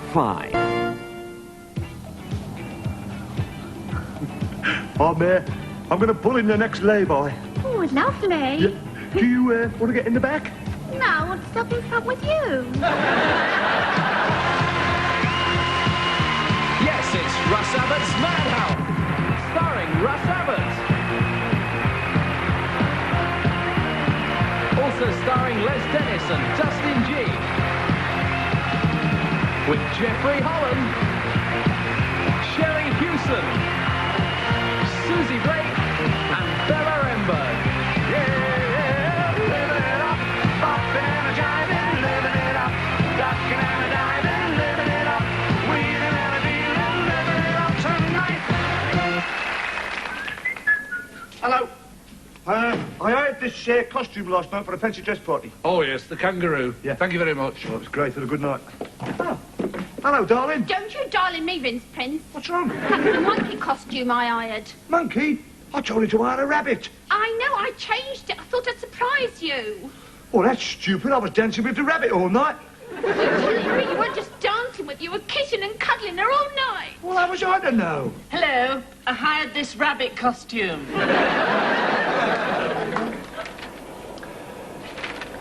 fine. I'm going to pull in the next lay-by. Oh, lovely. Yeah. Do you want to get in the back? No, I want to stop in front with you. Yes, it's Russ Abbott's Madhouse, starring Russ Abbot. Also starring Les Dennis and Dustin G. With Jeffrey Holland, Sherry Hewson, Susie Blake, and Bella Remberg. Yeah, living it up, bopping and a jiving, living it up, ducking and a diving, living it up, weaving and a dealing, living it up tonight. Hello. I hired this costume last night for a fancy dress party. Oh, yes, the kangaroo. Yeah. Thank you very much. Well, it was great. Had a good night. Oh. Hello, darling. Don't you darling me, Vince Prince. What's wrong? That was the monkey costume I hired. Monkey? I told you to hire a rabbit. I know, I changed it. I thought I'd surprise you. Well, that's stupid. I was dancing with the rabbit all night. You weren't just dancing with you, were kissing and cuddling her all night. Well, how was I to know? Hello, I hired this rabbit costume.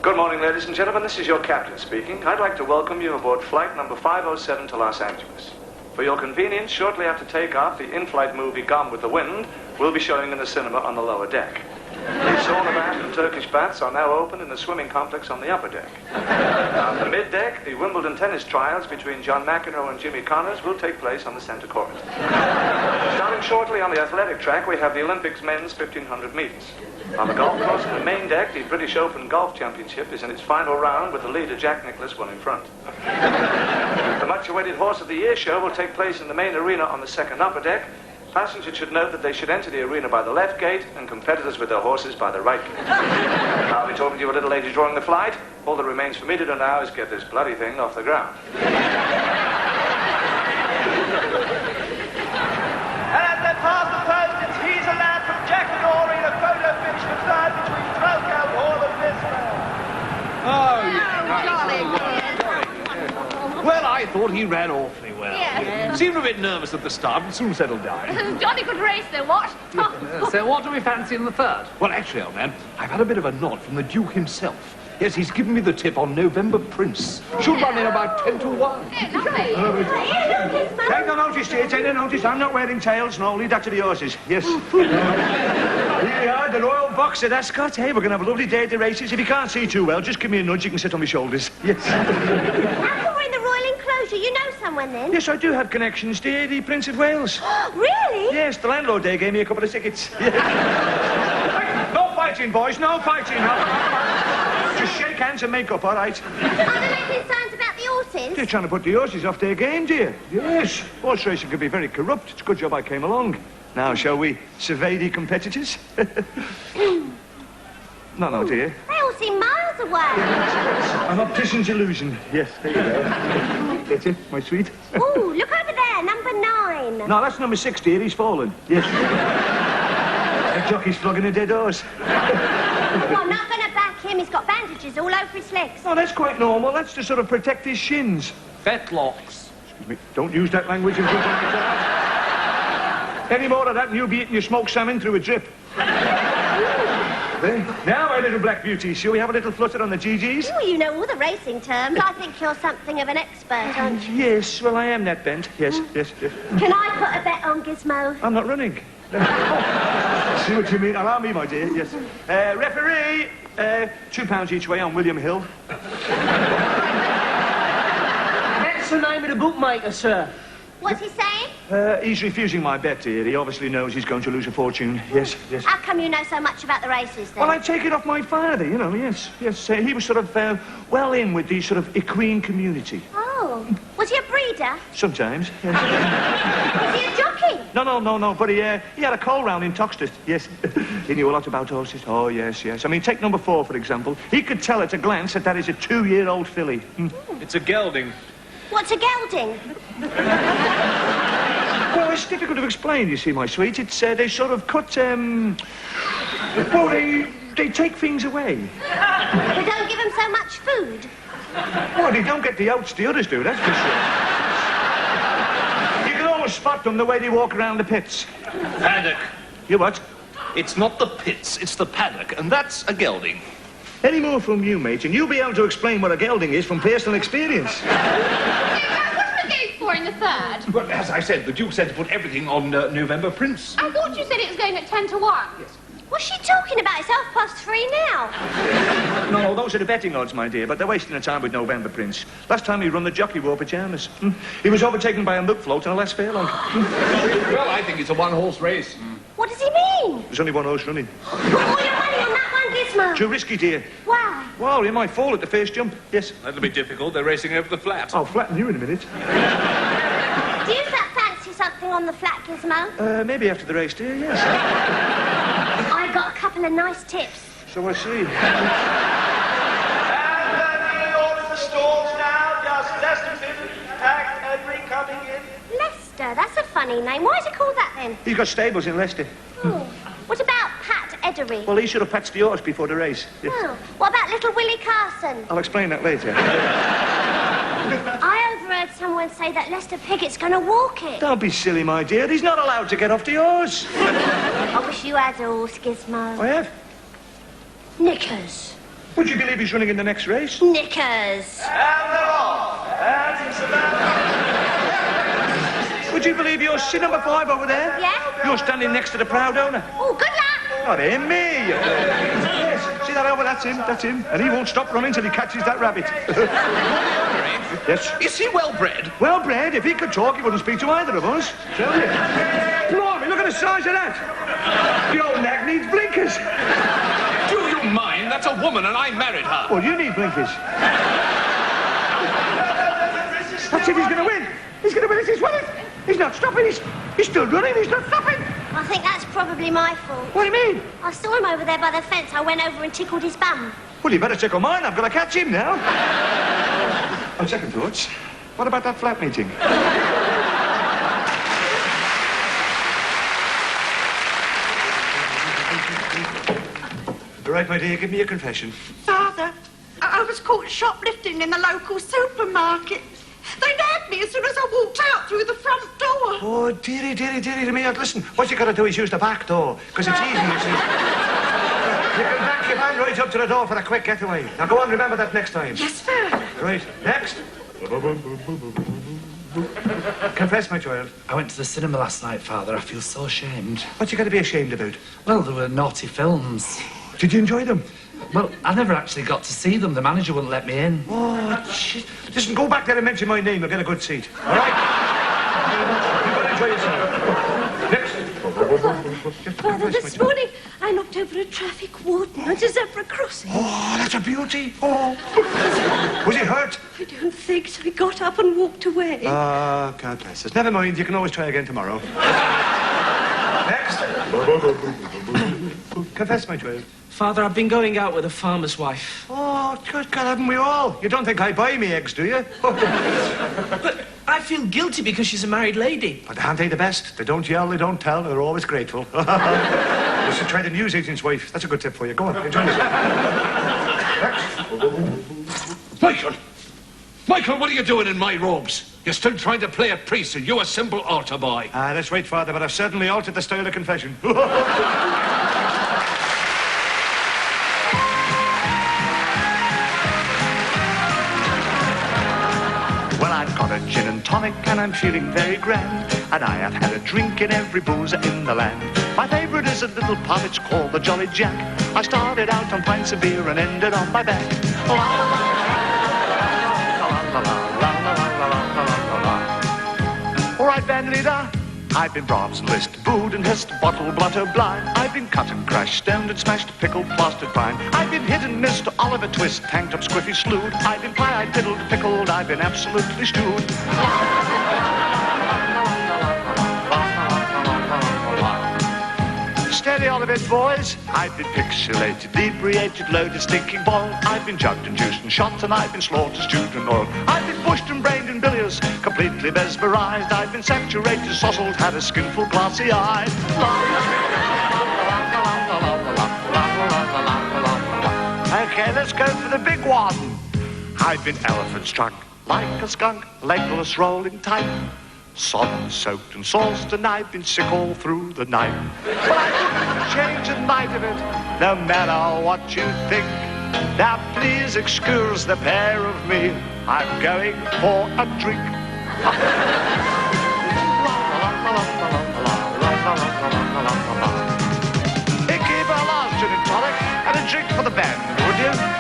Good morning, ladies and gentlemen. This is your captain speaking. I'd like to welcome you aboard flight number 507 to Los Angeles. For your convenience, shortly after takeoff, the in-flight movie Gone with the Wind will be showing in the cinema on the lower deck. The sauna bath and Turkish baths are now open in the swimming complex on the upper deck. On the mid-deck, the Wimbledon tennis trials between John McEnroe and Jimmy Connors will take place on the center court. Starting shortly on the athletic track, we have the Olympics men's 1,500 meters. On the golf course on the main deck, the British Open Golf Championship is in its final round with the leader, Jack Nicklaus, well in front. The much-awaited Horse of the Year show will take place in the main arena on the second upper deck. Passengers should note that they should enter the arena by the left gate and competitors with their horses by the right gate. I'll be talking to you a little later during the flight. All that remains for me to do now is get this bloody thing off the ground. And as they pass the post, it's he's a lad from Jack and Ori in a photo finish for third between Trelco Hall and Lisbon. Oh, yeah. Well, I thought he ran awfully well. Yeah. Seemed a bit nervous at the start, but soon settled down. Jolly good race, though, what? So what do we fancy in the third? Well, actually, old man, I've had a bit of a nod from the Duke himself. Yes, he's given me the tip on November Prince. Should run in about 10 to 1. Yeah, lovely. Take no notice, dear. Take no notice. I'm not wearing tails. No, leave that to the horses. Yes. Here we are, the Royal Box at Ascot. Hey, we're going to have a lovely day at the races. If you can't see too well, just give me a nudge. You can sit on my shoulders. Yes. How come we're in the Royal Enclosure? You know someone then? Yes, I do have connections, dear. The Prince of Wales. Really? Yes, the landlord there gave me a couple of tickets. Yes. No fighting, boys. No fighting. No. Just shake hands and make up, all right? Are they making signs about the horses? They're trying to put the horses off their game, dear. Yes. Horse racing can be very corrupt. It's a good job I came along. Now, shall we survey the competitors? No, dear. They all seem miles away. An optician's illusion. Yes, there you go. That's it, my sweet. Ooh, look over there, number 9. No, that's number 6, dear. He's fallen. Yes. The jockey's flogging a dead horse. Well, I'm not going to back him. He's got bandages all over his legs. Oh, that's quite normal. That's to sort of protect his shins. Fetlocks. Excuse me. Don't use that language in front of me. Any more of that and you'll be eating your smoked salmon through a drip. There. Now, my little black beauty, shall we have a little flutter on the GGs? Oh, you know all the racing terms. I think you're something of an expert, aren't you? Yes, well, I am that bent. Yes. Can I put a bet on Gizmo? I'm not running. See what you mean? Allow me, my dear. Yes. Referee, £2 each way on William Hill. That's the name of the bookmaker, sir. What's he saying? He's refusing my bet, dear. He obviously knows he's going to lose a fortune. Yes. How come you know so much about the races, then? Well, I take it off my father, you know, yes. He was sort of well in with the sort of equine community. Oh. Was he a breeder? Sometimes, yes. Was he a jockey? No, but he had a coal round in Toxteth, yes. He knew a lot about horses. Oh, yes. I mean, take number 4, for example. He could tell at a glance that is a 2-year-old filly. It's a gelding. What's a gelding? Well, it's difficult to explain, you see, my sweet. It's, they sort of cut, well, they take things away. They don't give him so much food? Well, they don't get the oats the others do, that's for sure. just spot them the way they walk around the pits. Paddock. You what? It's not the pits, it's the paddock, and that's a gelding. Any more from you, mate, and you'll be able to explain what a gelding is from personal experience. What are we going for in the third? Well, as I said, the Duke said to put everything on November Prince. I thought you said it was going at 10 to 1. Yes. What's she talking about? It's 3:30 now. No, those are the betting odds, my dear, but they're wasting their time with November Prince. Last time he run the jockey wore pyjamas. He was overtaken by a milk float and a less furlong. Well, I think it's a one-horse race. What does he mean? There's only one horse running. Put all your money on that one, Gizmo. Too risky, dear. Why? Well, you might fall at the first jump. Yes. That'll be difficult. They're racing over the flat. I'll flatten you in a minute. Do you fancy something on the flat, Gizmo? Maybe after the race, dear, yes. I got a couple of nice tips. So I see. The stalls now, just less than 50 packed, every coming in. Lester, that's a funny name. Why is it called that then? He's got stables in Leicester. Oh. What about Pat Edery? Well, he should have patched the horse before the race. Yes. Oh. What about little Willie Carson? I'll explain that later. I overheard someone say that Lester Piggott's going to walk it. Don't be silly, my dear. He's not allowed to get off the horse. I wish you had a horse, Gizmo. I have. Knickers. Would you believe he's running in the next race? Knickers. And they're off. And it's about... Would you believe you're sin number 5 over there? Yeah? You're standing next to the proud owner. Oh, good luck. Not him, me. Yes. See that over? That's him. That's him. And he won't stop running till he catches that rabbit. Yes. Is he well bred? Well bred. If he could talk, he wouldn't speak to either of us. Tell you. Blimey, look at the size of that. The old nag needs blinkers. Do you mind? That's a woman and I married her. Well, you need blinkers. That's it. He's going to win. He's going to win. He's winning. He's not stopping. He's still running. He's not stopping. I think that's probably my fault. What do you mean? I saw him over there by the fence. I went over and tickled his bum. Well, you better tickle mine. I've got to catch him now. On second thoughts, what about that flat meeting? All right, my dear, give me your confession. Father, I was caught shoplifting in the local supermarket. They nabbed me as soon as I walked out through the front door. Oh, dearie to me. Listen, what you got to do is use the back door, because it's easy, you see. You can back your man right up to the door for a quick getaway. Now, go on, remember that next time. Yes, Father. Right, next. Confess, my child. I went to the cinema last night, Father. I feel so ashamed. What you got to be ashamed about? Well, there were naughty films. Did you enjoy them? Well, I never actually got to see them. The manager wouldn't let me in. Oh, shit. Listen, go back there and mention my name. You'll get a good seat. All right? You've got to enjoy yourself. Next. Father, this morning I knocked over a traffic warden at a zebra crossing. Oh, that's a beauty. Oh. Was he hurt? I don't think so. He got up and walked away. Ah, God bless us. Never mind. You can always try again tomorrow. Next. Confess, my child. Father, I've been going out with a farmer's wife. Oh, good God, haven't we all? You don't think I buy me eggs, do you? But I feel guilty because she's a married lady. But aren't they the best? They don't yell, they don't tell, they're always grateful. You should try the newsagent's wife. That's a good tip for you. Go on, enjoy yourself. Michael! Michael, what are you doing in my robes? You're still trying to play at priest and you a simple altar boy. Ah, that's right, Father, but I've certainly altered the style of confession. Well, I've got a gin and tonic and I'm feeling very grand. And I have had a drink in every boozer in the land. My favourite is a little pub, it's called the Jolly Jack. I started out on pints of beer and ended on my back. All right, band leader. I've been bronzed, list, booed and hissed, bottle, blotter, blind. I've been cut and crushed, stemmed and smashed, pickled, plastered, fine. I've been hit and missed, Oliver Twist, tanked up, squiffy, slewed. I've been pie-eyed, piddled, pickled, I've been absolutely stewed. Steady all of it, boys. I've been pixelated, inebriated, loaded, stinking boiled. I've been jugged and juiced and shot, and I've been slaughtered, stewed and oiled. I've been pushed and brained and bilious, completely mesmerized. I've been saturated, sauced, had a skinful glassy eye. Okay, let's go for the big one. I've been elephant struck, like a skunk, legless, rolling tight. Sodden-soaked and sauced, and I've been sick all through the night. But I wouldn't change a night of it, no matter what you think. Now please excuse the pair of me, I'm going for a drink. Hey, keep a large gin and tonic and a drink for the band, would you?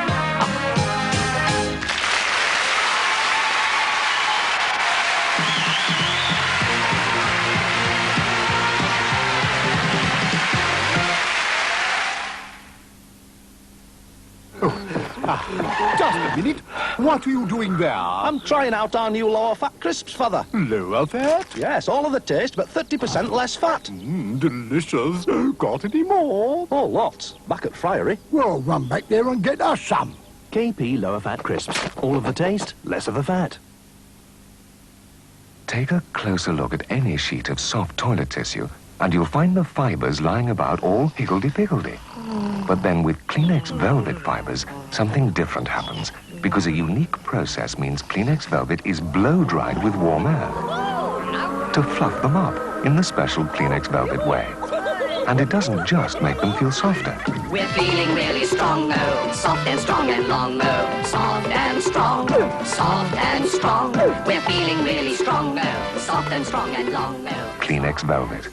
Just a minute. What are you doing there? I'm trying out our new lower fat crisps, Father. Lower fat? Yes, all of the taste, but 30% less fat. Delicious. Got any more? Oh, lots. Back at Friary. Well, run back there and get us some. KP lower fat crisps. All of the taste, less of the fat. Take a closer look at any sheet of soft toilet tissue, and you'll find the fibers lying about all higgledy-piggledy. But then with Kleenex Velvet fibers, something different happens, because a unique process means Kleenex Velvet is blow-dried with warm air to fluff them up in the special Kleenex Velvet way. And it doesn't just make them feel softer. We're feeling really strong, oh, soft and strong and long, oh, soft and strong, soft and strong. We're feeling really strong, oh, soft and strong and long, oh. Kleenex Velvet.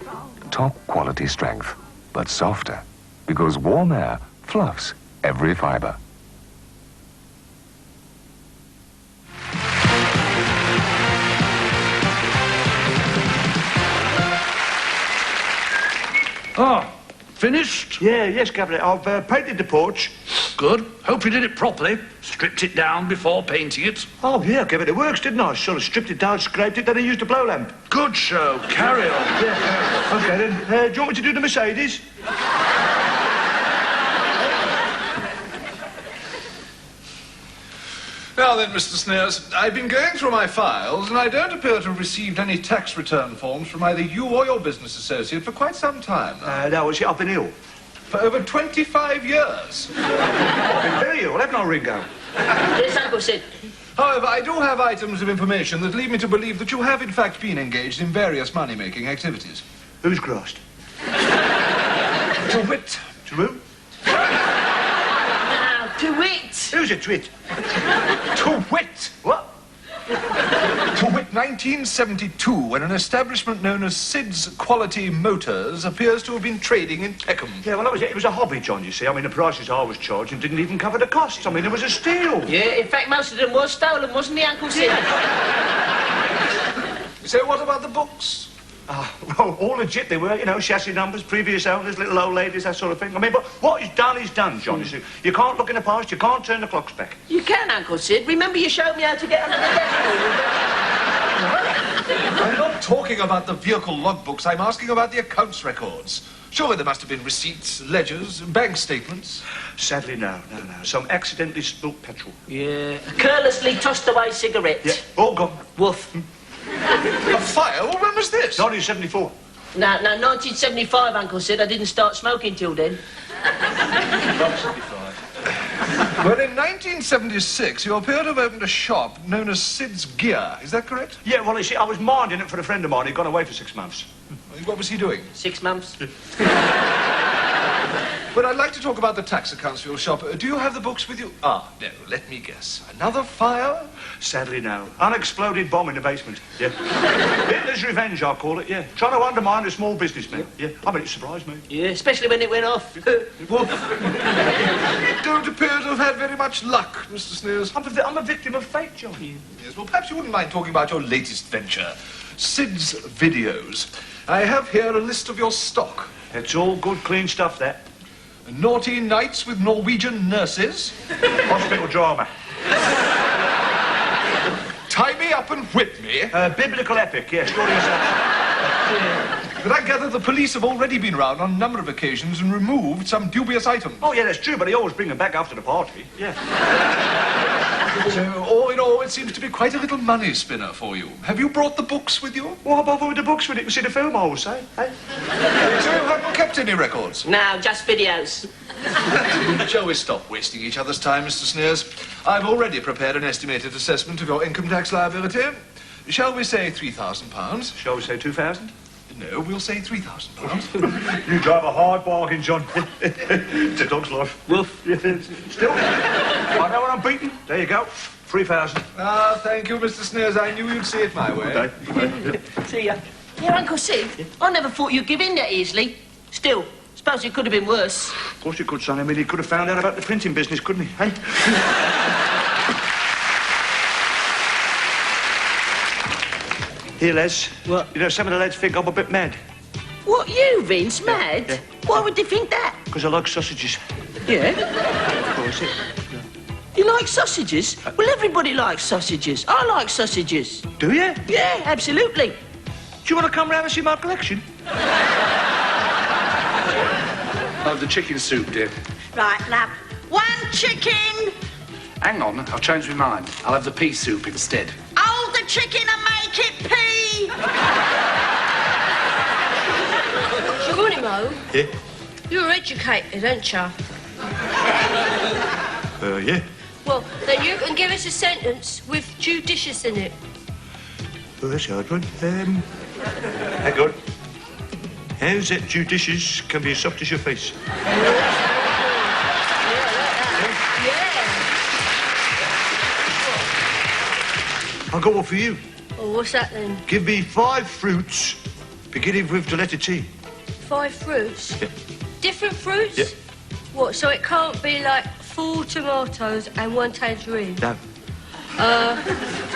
Top quality strength, but softer. Because warm air fluffs every fiber. Ah, finished? Yeah, yes, Captain. I've painted the porch. Good. Hope you did it properly. Stripped it down before painting it. Oh, yeah, Captain. It works, didn't I? Sort of stripped it down, scraped it, then I used a blow lamp. Good show. Carry on. Yeah. OK, then. Do you want me to do the Mercedes? Now then, Mr. Sneers, I've been going through my files, and I don't appear to have received any tax return forms from either you or your business associate for quite some time now. No, I've been ill. For over 25 years. I've been very ill, haven't I, Ringo? Yes, Uncle Sid. However, I do have items of information that lead me to believe that you have, in fact, been engaged in various money-making activities. Who's grassed? To wit. To who? To wit. Who's a twit? To wit. What? To wit, 1972, when an establishment known as Sid's Quality Motors appears to have been trading in Peckham. Yeah, well, that was it. It was a hobby, John, you see. I mean, the prices I was charging didn't even cover the costs. I mean, it was a steal. Yeah, in fact, most of them was stolen, wasn't he, Uncle Sid? So what about the books? Well, all legit they were, you know, chassis numbers, previous owners, little old ladies, that sort of thing. I mean, but what is done, John, you see. You can't look in the past, you can't turn the clocks back. You can, Uncle Sid. Remember you showed me how to get under the dashboard? I'm not talking about the vehicle logbooks, I'm asking about the accounts records. Surely there must have been receipts, ledgers, bank statements. Sadly, no. Some accidentally spilt petrol. Yeah. A carelessly tossed away cigarette. Yeah, all gone. Woof. A fire? Well, when was this? 1974. No, 1975, Uncle Sid. I didn't start smoking till then. Well, in 1976, you appear to have opened a shop known as Sid's Gear. Is that correct? Yeah, well, you see, I was minding it for a friend of mine. He'd gone away for 6 months. What was he doing? 6 months. Well, I'd like to talk about the tax accounts for your shop. Do you have the books with you? Ah, no, let me guess. Another fire? Sadly, no. Unexploded bomb in the basement. Yeah. Hitler's revenge, I call it, yeah. Trying to undermine a small businessman. Yeah. I mean, it surprised me. Yeah, especially when it went off. Well, you don't appear to have had very much luck, Mr. Sneers. I'm a victim of fate, John. Yes, well, perhaps you wouldn't mind talking about your latest venture, Sid's Videos. I have here a list of your stock. It's all good, clean stuff, that. Naughty Nights with Norwegian Nurses. Hospital drama. Tie Me Up and Whip Me. Biblical epic, yes. But I gather the police have already been round on a number of occasions and removed some dubious items. Oh, yeah, that's true, but they always bring them back after the party. Yeah. So, all in all, it seems to be quite a little money spinner for you. Have you brought the books with you? Why bother with the books when you can see the film, I will say, eh? So you haven't kept any records? No, just videos. Shall we stop wasting each other's time, Mr. Sneers? I've already prepared an estimated assessment of your income tax liability. Shall we say £3,000? Shall we say 2,000? No, we'll say £3,000. You drive a hard bargain, John. It's a dog's life. Woof. Still, I know what I'm beating. There you go. 3,000. Ah, thank you, Mr. Sneers. I knew you'd see it my way. See ya. Yeah, Uncle Sid, I never thought you'd give in that easily. Still, suppose it could have been worse. Of course you could, son. I mean, he could have found out about the printing business, couldn't he? Hey? Here, Les. What? You know, some of the lads think I'm a bit mad. What, you, Vince? Mad? Yeah. Why would they think that? Because I like sausages. Yeah? Of course, You like sausages? Well, everybody likes sausages. I like sausages. Do you? Yeah, absolutely. Do you want to come round and see my collection? I'll have the chicken soup, dear. Right, love. 1 chicken. Hang on, I've changed my mind. I'll have the pea soup instead. Hold the chicken and make it pea. Geronimo, Yeah? you're educated, aren't you? Yeah. Well, then you can give us a sentence with judicious in it. Oh, that's a hard one. Hang on. How's that judicious can be as soft as your face? I'll go on for you. Well, what's that then? Give me 5 fruits, beginning with the letter T. 5 fruits? Yeah. Different fruits? Yeah. What, so it can't be like 4 tomatoes and 1 tangerine? No.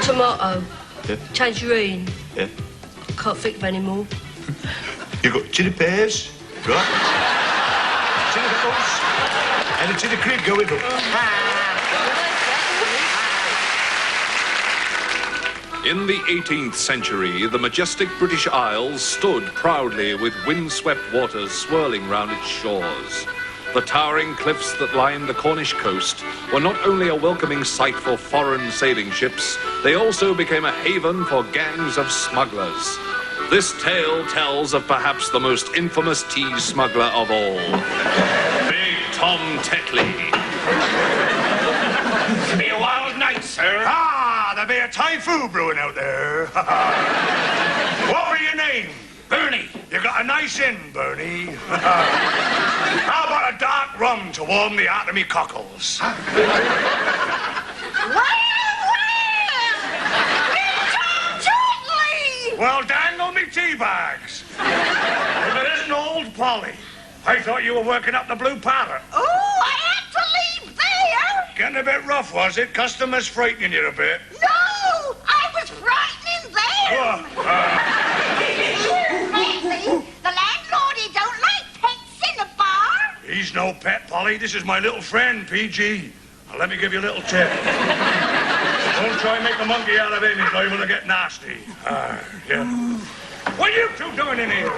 Tomato. Yeah. Tangerine. Yeah. Can't think of any more. You got chili pears, right? Chili apples, and a chili cream go with them. In the 18th century, the majestic British Isles stood proudly with windswept waters swirling round its shores. The towering cliffs that lined the Cornish coast were not only a welcoming sight for foreign sailing ships, they also became a haven for gangs of smugglers. This tale tells of perhaps the most infamous tea smuggler of all, Big Tom Tetley. It'll be a wild night, sir. Ah, there'll be a typhoon brewing out there. What were your name? Bernie. You got a nice inn, Bernie. How about a dark rum to warm the heart of me cockles? Well, dangle me tea bags. If it isn't old Polly. I thought you were working up the blue parrot. Oh, I had to leave there. Getting a bit rough, was it? Customers frightening you a bit. No, I was frightening them. Frankly, the landlord, he don't like pets in the bar. He's no pet, Polly. This is my little friend, PG. Now, let me give you a little tip. Don't try and make a monkey out of him. He's liable to get nasty. Yeah. What are you two doing in here?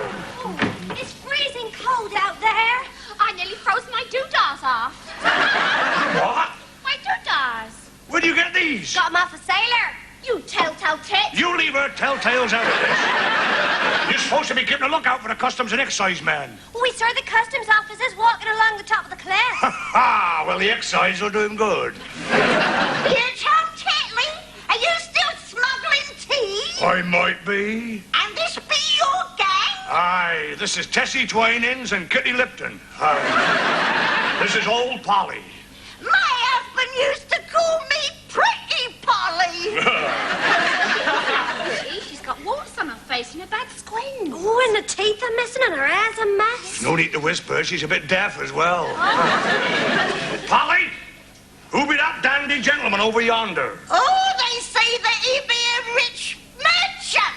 It's freezing cold out there. I nearly froze my doodahs off. What? My doodahs. Where do you get these? Got 'em off a sailor. You telltale tit. You leave her telltales out of this. You're supposed to be keeping a lookout for the customs and excise man. We saw the customs officers walking along the top of the cliff. Ha! Well, the excise will do him good. Here, Tom Tetley, are you still smuggling tea? I might be. And this be your gang? Aye, this is Tessie Twinings and Kitty Lipton. This is old Polly. My husband used to call me Pretty Polly. Gee, she's got warts on her face and a bad squint. Oh, and the teeth are missing and her hair's a mess. No need to whisper, she's a bit deaf as well. Polly, who be that dandy gentleman over yonder? Oh, they say that he be a rich merchant.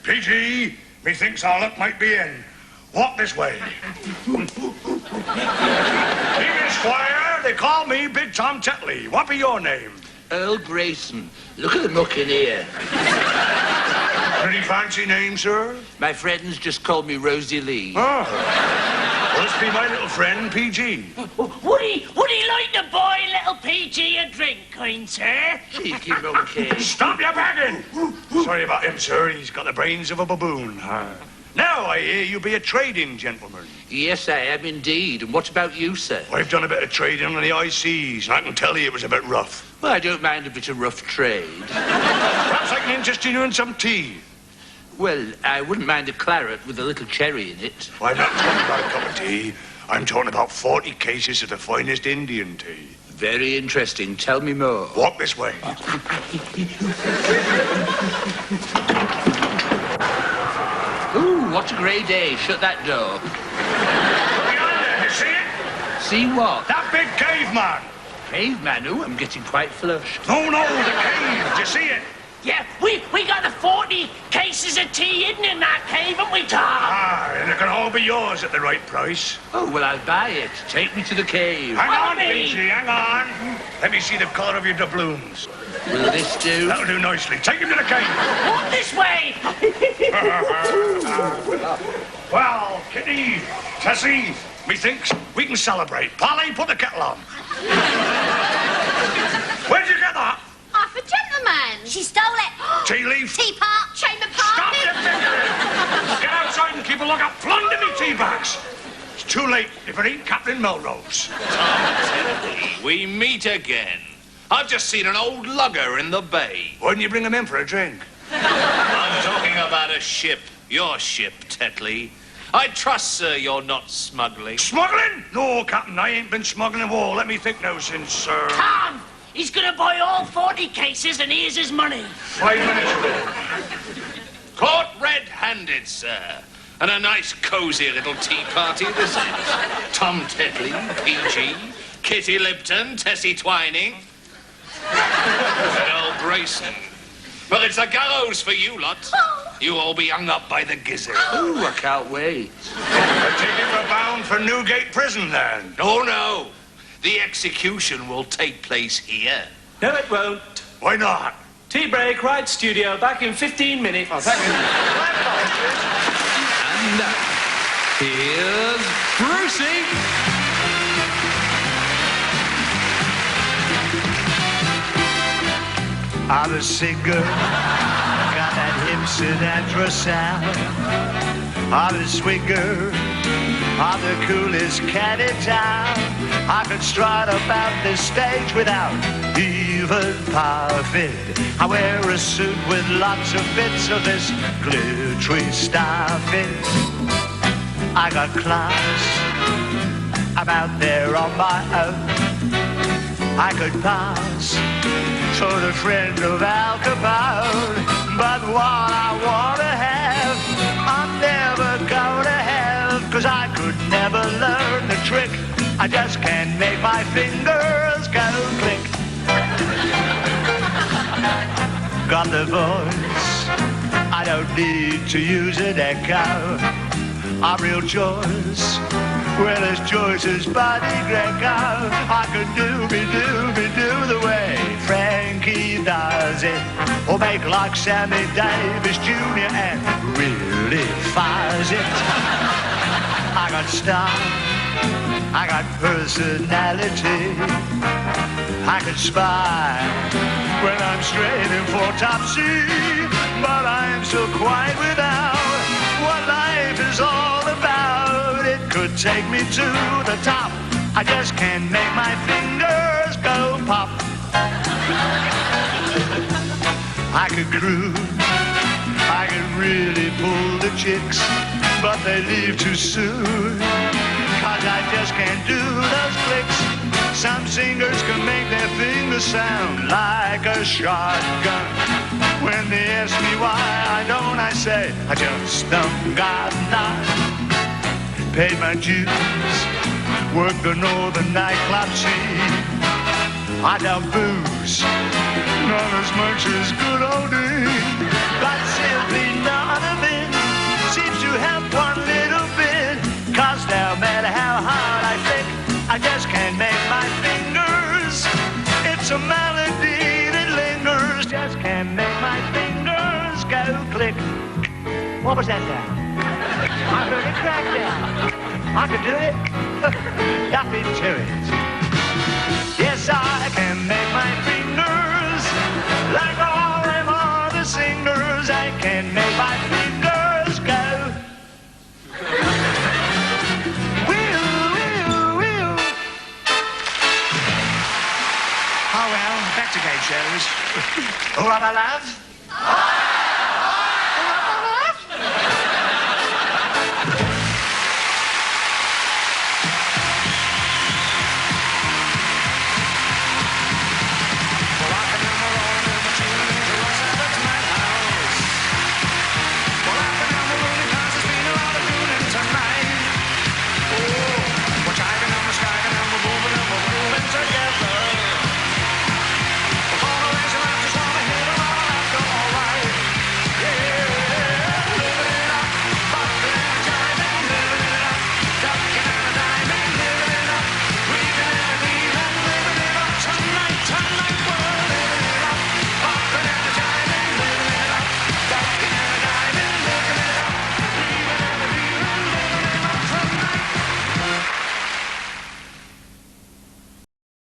PG, methinks our luck might be in. Walk this way. Here, Squire, they call me Big Tom Tetley. What be your name? Earl Grayson. Look at the muck in here. Pretty fancy name, sir? My friends just called me Rosie Lee. Oh. Well, this be my little friend, PG. Would he like to buy little PG a drink, kind sir? Cheeky monkey. Stop your bagging! Sorry about him, sir. He's got the brains of a baboon. Now I hear you be a trading gentleman. Yes, I am indeed. And what about you, sir? I've done a bit of trading on the ICs, and I can tell you it was a bit rough. Well, I don't mind a bit of rough trade. Perhaps I can interested in some tea? Well, I wouldn't mind a claret with a little cherry in it. I'm not talking about a cup of tea. I'm talking about 40 cases of the finest Indian tea. Very interesting. Tell me more. Walk this way. Ooh, what a grey day. Shut that door. Behind there, you see it? See what? That big caveman. Caveman? Ooh, I'm getting quite flushed. No, the cave. Do you see it? Yeah, we got the 40 cases of tea hidden in that cave, haven't we, Tom? Ah, and it can all be yours at the right price. Oh, well, I'll buy it. Take me to the cave. Hang on, Peachy, hang on. Let me see the colour of your doubloons. Will this do? That'll do nicely. Take him to the cave. Walk this way. Well, Kitty, Tessie, methinks we can celebrate. Polly, put the kettle on. Where'd you get that? Off a gentleman. She stole it. Tea leaf? Teapot. Chamber Stop pot. your bickering! Get outside and keep a lookout. Plunder me tea bags. It's too late if it ain't Captain Melrose. We meet again. I've just seen an old lugger in the bay. Why didn't you bring him in for a drink? I'm talking about a ship. Your ship, Tetley. I trust, sir, you're not smuggling. Smuggling? No, Captain, I ain't been smuggling war. Let me think now since, Tom, he's gonna buy all 40 cases and here's his money. 5 minutes ago. Caught red-handed, sir. And a nice, cosy little tea party this is. Tom Tetley, PG, Kitty Lipton, Tessie Twining, and old Grayson. Well, it's the gallows for you lot. You all be hung up by the gizzard. Ooh, I can't wait. I take it we're bound for Newgate Prison, then. No. The execution will take place here. No, it won't. Why not? Tea break, right studio, back in 15 minutes. Oh, thank you. And now, here's Brucey. I'm a singer, got that Hipson sound. I'm a swinger, I'm the coolest cat in town. I can strut about this stage without even puffing. I wear a suit with lots of bits of this glittery stuffing. I got class, I'm out there on my own. I could pass for the friend of Al Capone, but what I want to have, I'm never gonna have, 'cause I could never learn the trick. I just can't make my fingers go click. Got the voice, I don't need to use an echo. I'm real Joyce, well as Joyce's Buddy Greco. I could do the way Frankie does it, or make like Sammy Davis Jr. and really fires it. I got style, I got personality. I can spy when I'm straining for top C, but I'm still quite without what life is all about. It could take me to the top. I just can't make my fingers go pop. I could cruise, I could really pull the chicks, but they leave too soon, 'cause I just can't do those clicks. Some singers can make their fingers sound like a shotgun. When they ask me why I don't, I say I just don't got none. Paid my dues, worked the northern nightclub scene. I don't booze, not as much as good old Dean, but simply none of it seems to help one little bit. 'Cause no matter how hard I think, I just can't make my fingers. It's a melody that lingers. Just can't make my fingers go click. What was that there? I heard it crack down. I could do it. Nothing to it. Yes, I can make my fingers like all them other singers. I can make my fingers go. Oh, well, back to game shows. Oh, have I, love? Aye.